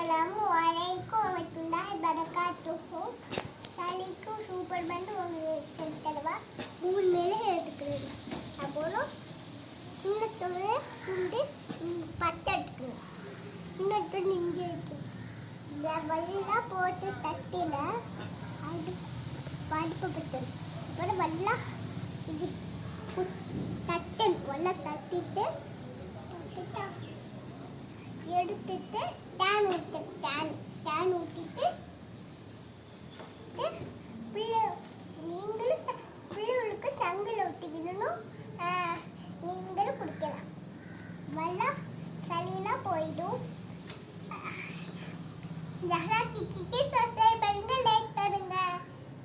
Assalamualaikum warahmatullahi wabarakatuh. Assalamualaikum super band சொல்லி தருவா 3 மேல எடுத்துக்கிறது. அப்புறம் சின்ன தோலை துண்டு பத்து எடுத்துக்கணும். சின்ன துண்டு இங்கே எடுத்துக்கணும். இந்த வல்லாம் போட்டு தட்டில பருப்பு பச்சை அப்புறம் வல்லாம் இது தட்டன் வல்லாம் தட்டிட்டு எடுத்துட்டு டேன் ஊற்றிட்டு நீங்களும் பிள்ளைகளுக்கு சங்கில் ஒட்டிக்கணும். நீங்களும் குடிக்கலாம். வல்லா சளினா போயிடும். ஜஹரா கிக்கி